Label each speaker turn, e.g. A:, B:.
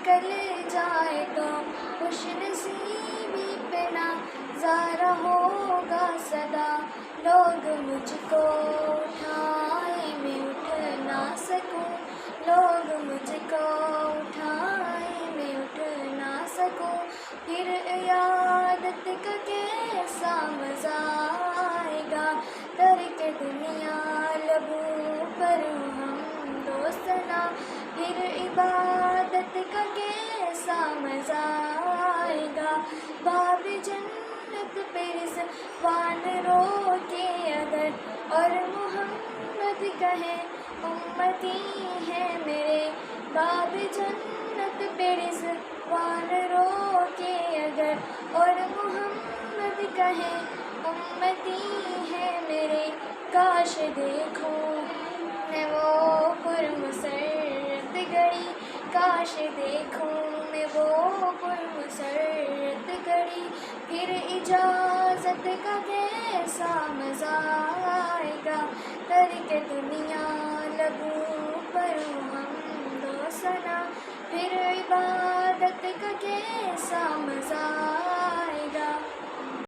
A: نکل جائے تو خوش نصیبی پہ نظارہ ہوگا صدا. لوگ مجھ کو اٹھائیں میں اٹھ نہ سکوں، لوگ مجھ کو اٹھائیں میں اٹھ نہ سکوں. پھر عیادت کا کیسا مزہ آئے گا، ترک دنیا لبوں پر ہم دوستنا. پھر عبادت کا کیسا مزہ آئے گا، باب جنت پہ رضوان روکے اگر، اور محمد کہے امتی ہیں میرے. باب جنت پہ رضوان روکے اگر، اور محمد کہے امتی ہیں میرے. کاش دیکھوں میں وہ پرمسرت گھڑی، کاش دیکھوں میں وہ پرمسرت گھڑی. پھر اجازت کا کیسا مزہ آئے گا، ترک دنیا لبوں پر ہم دو ثنا. پھر عبادت کا کیسا مزہ